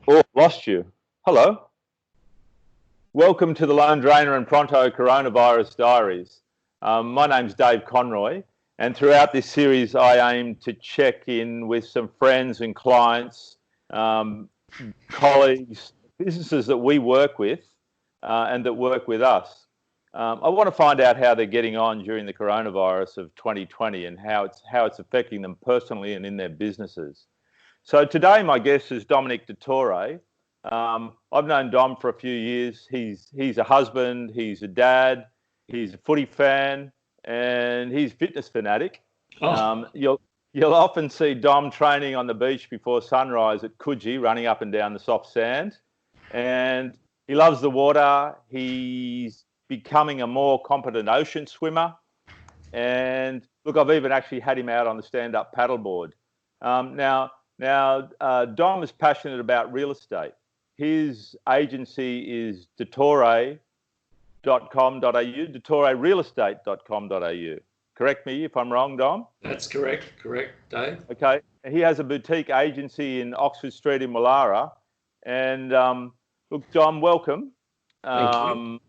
Oh, lost you. Hello. Welcome to the Lone Drainer and Pronto Coronavirus Diaries. My name's Dave Conroy, and throughout this series, I aim to check in with some friends and clients, colleagues, businesses that we work with and that work with us. I want to find out how they're getting on during the coronavirus of 2020 and how it's affecting them personally and in their businesses. So today, my guest is Dominic D'Ettorre. I've known Dom for a few years. He's a husband, he's a dad, he's a footy fan, and he's a fitness fanatic. You'll often see Dom training on the beach before sunrise at Coogee, running up and down the soft sand. And he loves the water. He's becoming a more competent ocean swimmer. And look, I've even actually had him out on the stand-up paddleboard. Now, Dom is passionate about real estate. His agency is D'Ettorre.com.au, D'ettorreRealestate.com.au. Correct me if I'm wrong, Dom? That's correct, Dave. Okay. He has a boutique agency in Oxford Street in Woollahra. And look, Dom, welcome. Thank you.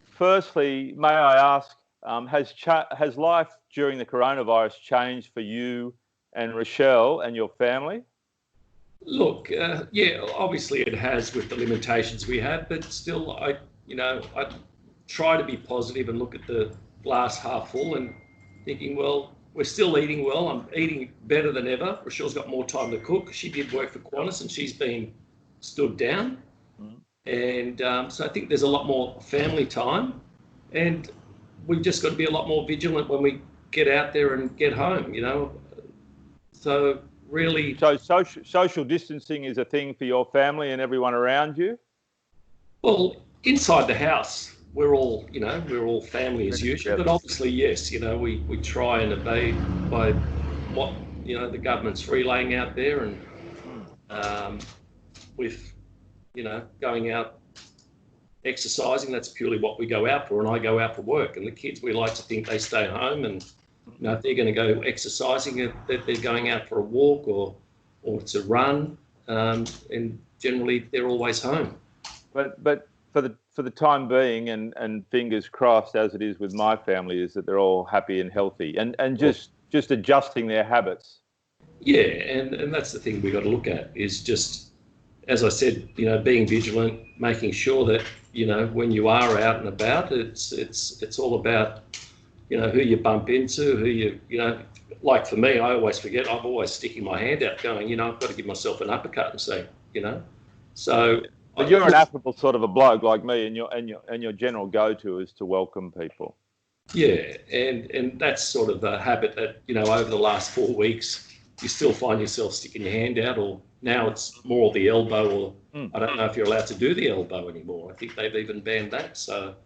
Firstly, may I ask, has life during the coronavirus changed for you and Rochelle and your family? Look, yeah, obviously it has with the limitations we have, but still, I try to be positive and look at the glass half full and thinking, well, we're still eating well. I'm eating better than ever. Rochelle's got more time to cook. She did work for Qantas and she's been stood down. And so I think there's a lot more family time, and we've just got to be a lot more vigilant when we get out there and get home, So really... So social distancing is a thing for your family and everyone around you? Well, inside the house, we're all family as usual. But obviously, yes, we try and obey by what, the government's relaying out there, and with, going out exercising, that's purely what we go out for, and I go out for work. And the kids, we like to think they stay home, and if they're going to go exercising, that they're going out for a walk or to run, and generally they're always home. But for the time being, and fingers crossed, as it is with my family, is that they're all happy and healthy and just adjusting their habits. Yeah, and that's the thing we got to look at, is just, as I said, being vigilant, making sure that when you are out and about, it's all about who you bump into, who you like for me, I always forget. I'm always sticking my hand out, going, I've got to give myself an uppercut and say, So. But you're an affable sort of a bloke like me, and your general go-to is to welcome people. Yeah, and that's sort of the habit that over the last 4 weeks, you still find yourself sticking your hand out, or now it's more the elbow, or I don't know if you're allowed to do the elbow anymore. I think they've even banned that. So,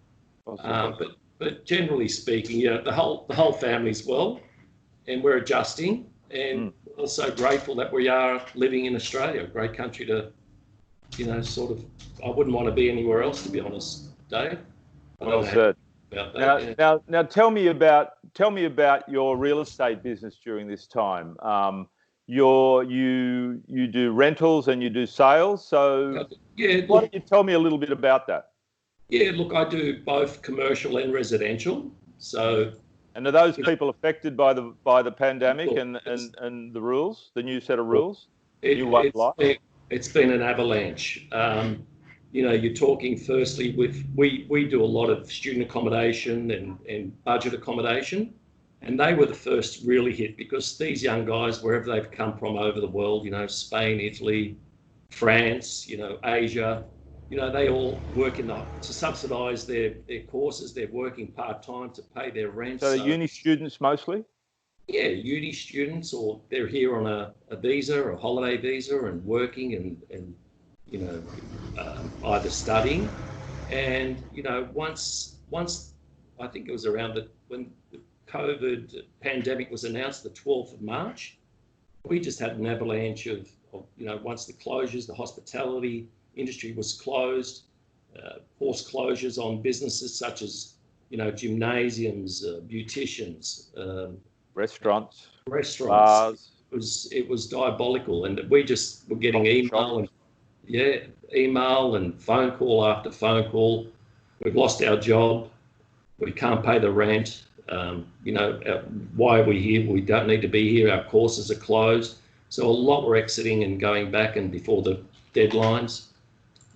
but generally speaking, the whole family's well, and we're adjusting, and also grateful that we are living in Australia, a great country to, sort of. I wouldn't want to be anywhere else, to be honest, Dave. Well said. Now, tell me about your real estate business during this time. You do rentals and you do sales. So why don't you tell me a little bit about that? Yeah, look, I do both commercial and residential. So, and are those people affected by the pandemic and the rules, the new set of rules? It's been an avalanche. You're talking firstly with, we do a lot of student accommodation and budget accommodation, and they were the first really hit, because these young guys, wherever they've come from over the world, Spain, Italy, France, Asia, they all work to subsidise their courses. They're working part-time to pay their rent. So uni students mostly? Yeah, uni students, or they're here on a visa or a holiday visa and working and either studying. And, once I think it was around when the COVID pandemic was announced, the 12th of March, we just had an avalanche of once the closures, the hospitality industry was closed, forced closures on businesses such as, gymnasiums, beauticians, restaurants, bars. It was diabolical, and we just were getting email Yeah, email and phone call after phone call. We've lost our job. We can't pay the rent. Why are we here? We don't need to be here. Our courses are closed. So a lot were exiting and going back and before the deadlines.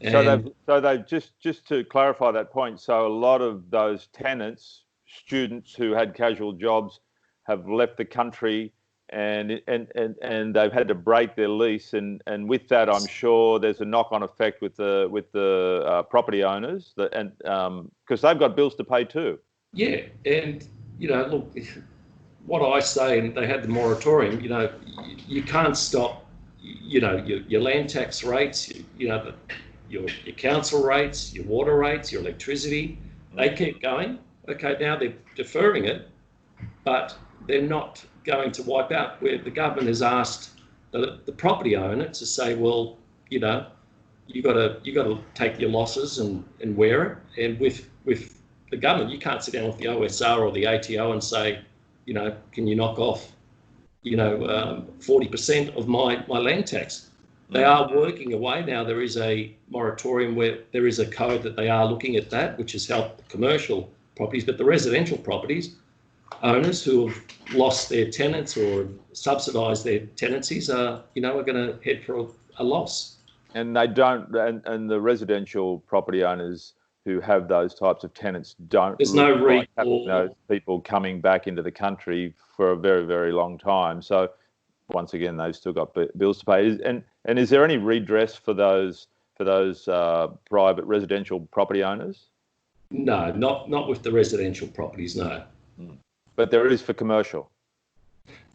And So they've just to clarify that point. So a lot of those tenants, students who had casual jobs, have left the country, and they've had to break their lease, and with that, I'm sure there's a knock-on effect with the property owners, because they've got bills to pay too. yeah, and look, what I say, and they had the moratorium. You can't stop. Your land tax rates. Your council rates, your water rates, your electricity, they keep going. Okay, now they're deferring it, but they're not going to wipe out, where the government has asked the property owner to say, well, you got to take your losses and wear it. And with the government, you can't sit down with the OSR or the ATO and say, can you knock off 40% of my land tax. They are working away now. There is a moratorium where there is a code that they are looking at that, which has helped the commercial properties, but the residential properties owners who have lost their tenants or subsidised their tenancies are going to head for a loss. And they don't, and the residential property owners who have those types of tenants don't. There's no recall. Those people coming back into the country for a very, very long time. So once again, they've still got bills to pay. And is there any redress for those private residential property owners? No, not with the residential properties. No. But there is for commercial.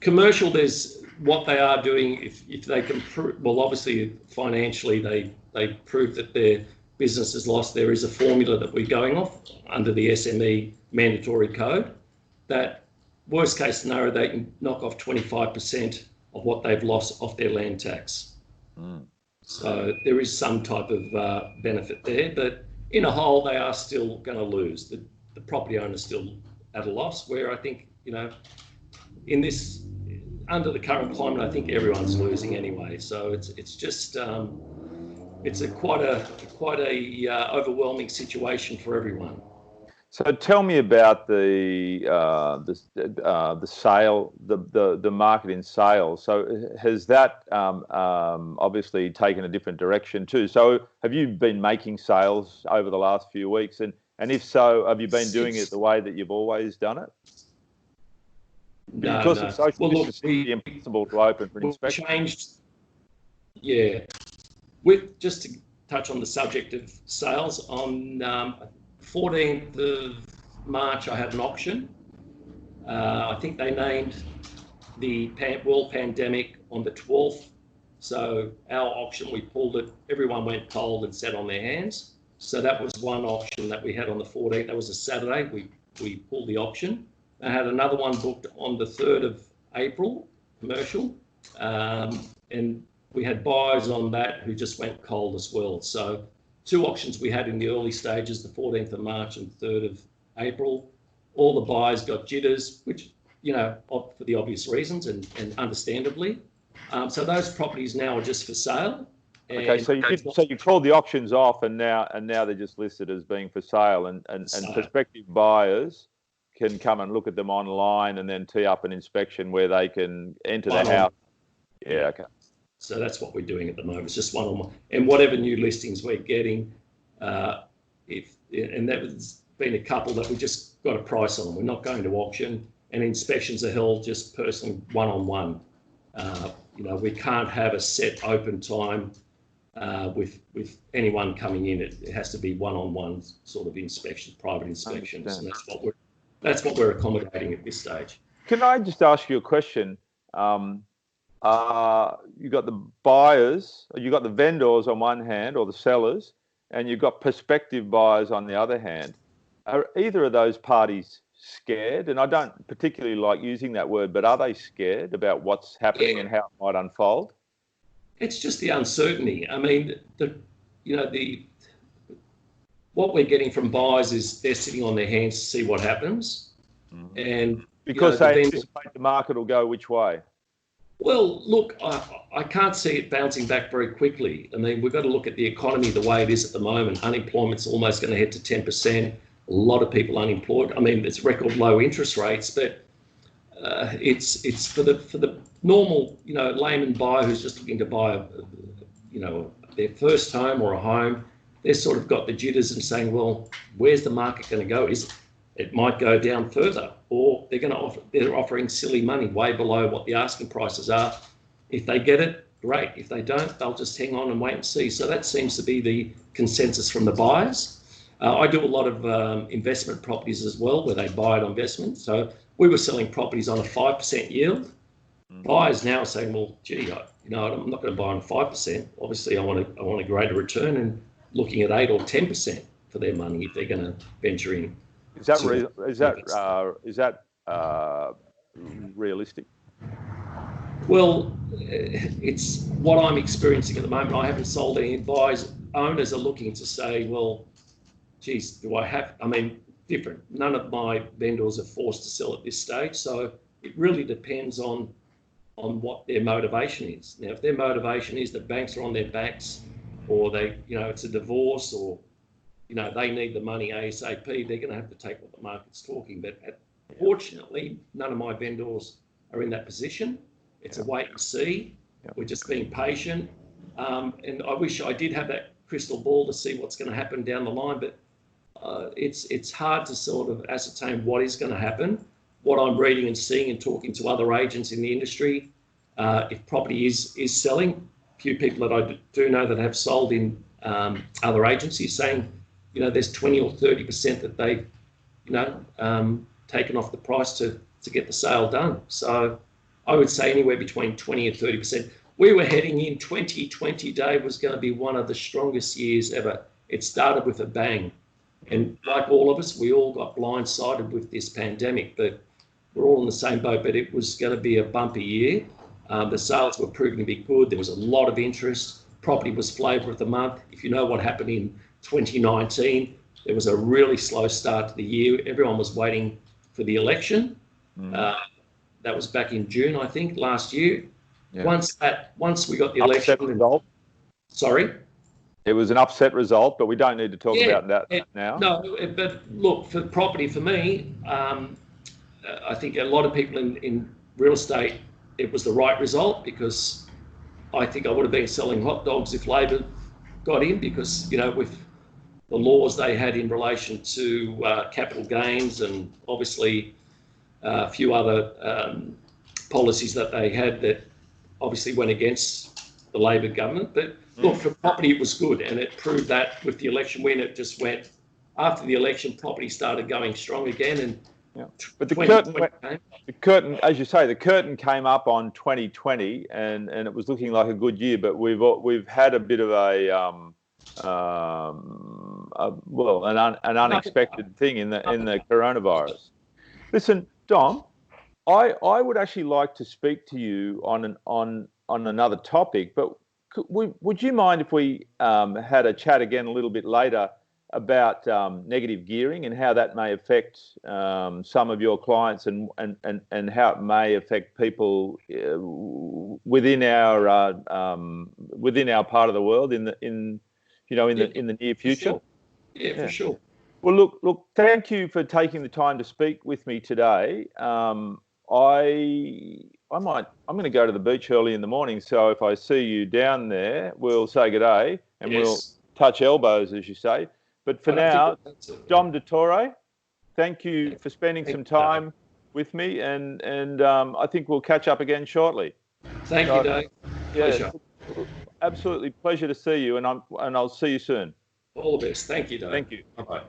Commercial, there's what they are doing. If they can prove, well, obviously financially they prove that their business has lost. There is a formula that we're going off under the SME mandatory code. That worst case scenario, they can knock off 25% of what they've lost off their land tax. So there is some type of benefit there, but in a whole, they are still going to lose. The property owner's still at a loss, where I think, in this, under the current climate, I think everyone's losing anyway. So it's just, it's quite a overwhelming situation for everyone. So tell me about the sale, the market in sales. So has that obviously taken a different direction too? So have you been making sales over the last few weeks, and if so, have you been doing it the way that you've always done it? No, because no. of social distancing, it's impossible to open for inspection. Changed. Yeah. Just to touch on the subject of sales, on 14th of March, I had an auction. I think they named the world pandemic on the 12th. So our auction, we pulled it. Everyone went cold and sat on their hands. So that was one auction that we had on the 14th. That was a Saturday. We pulled the auction. I had another one booked on the 3rd of April, commercial. And we had buyers on that who just went cold as well. So two auctions we had in the early stages, the 14th of March and 3rd of April. All the buyers got jitters, which, for the obvious reasons and understandably. So those properties now are just for sale. Okay, so you called the auctions off, and now they're just listed as being for sale, and prospective buyers can come and look at them online and then tee up an inspection where they can enter the house. Yeah, okay. So that's what we're doing at the moment. It's just one-on-one. And whatever new listings we're getting, and that has been a couple that we just got a price on. We're not going to auction, and inspections are held just personally one-on-one. We can't have a set open time with anyone coming in. It has to be one-on-one sort of inspection, private inspections, and that's what we're accommodating at this stage. Can I just ask you a question? You got the buyers, you got the vendors on one hand, or the sellers, and you've got prospective buyers on the other hand. Are either of those parties scared? And I don't particularly like using that word, but are they scared about what's happening and how it might unfold? It's just the uncertainty. I mean, what we're getting from buyers is they're sitting on their hands to see what happens, and because they anticipate the market will go which way. Well, look, I can't see it bouncing back very quickly. I mean, we've got to look at the economy the way it is at the moment. Unemployment's almost going to head to 10%. A lot of people unemployed. I mean, it's record low interest rates, but it's for the normal, layman buyer who's just looking to buy their first home or a home. They've sort of got the jitters and saying, well, where's the market going to go? It might go down further, or they're offering silly money way below what the asking prices are. If they get it, great. If they don't, they'll just hang on and wait and see. So that seems to be the consensus from the buyers. I do a lot of investment properties as well, where they buy it on investment. So we were selling properties on a 5% yield. Buyers now are saying, well, gee, I'm not going to buy on 5%. Obviously, I want a greater return, and looking at 8 or 10% for their money if they're going to venture in. Is that realistic? Well, it's what I'm experiencing at the moment. I haven't sold any. Buyers, owners are looking to say, well, geez, do I have? I mean, different. None of my vendors are forced to sell at this stage, so it really depends on what their motivation is. Now, if their motivation is that banks are on their backs, or it's a divorce, or they need the money ASAP, they're going to have to take what the market's talking. But fortunately, none of my vendors are in that position. It's a wait and see. We're just being patient. And I wish I did have that crystal ball to see what's going to happen down the line, but it's hard to sort of ascertain what is going to happen. What I'm reading and seeing and talking to other agents in the industry, if property is selling, a few people that I do know that have sold in other agencies saying, there's 20 or 30% that they've, taken off the price to get the sale done. So I would say anywhere between 20 and 30%. We were heading in 2020, Dave, was going to be one of the strongest years ever. It started with a bang. And like all of us, we all got blindsided with this pandemic, but we're all in the same boat, but it was going to be a bumpy year. The sales were proving to be good. There was a lot of interest. Property was flavour of the month. If you know what happened in 2019, there was a really slow start to the year. Everyone was waiting for the election. That was back in June, I think, last year. Yeah. Once we got the election result. Sorry? It was an upset result, but we don't need to talk about that now. No, but look, for property, for me, I think a lot of people in real estate, it was the right result, because I think I would have been selling hot dogs if Labor got in, because, with the laws they had in relation to capital gains, and obviously a few other policies that they had that obviously went against the Labor government. But look, for property, it was good, and it proved that with the election win. It just went, after the election, property started going strong again. And but the curtain, as you say, the curtain came up on 2020, and it was looking like a good year. But we've had a bit of an unexpected thing in the coronavirus. Listen, Dom, I would actually like to speak to you on another topic, but would you mind if we had a chat again a little bit later about negative gearing and how that may affect some of your clients, and how it may affect people within our part of the world in the near future? Sure. Yeah, for sure. Well, look. Thank you for taking the time to speak with me today. I'm going to go to the beach early in the morning, so if I see you down there, we'll say good day and we'll touch elbows, as you say. But for now, Dom D'Ettorre, thank you for spending some time with me, and I think we'll catch up again shortly. Thank you, Dave. Pleasure. Absolutely pleasure to see you, and I'll see you soon. All the best. Thank you, Dave. Thank you. Bye-bye.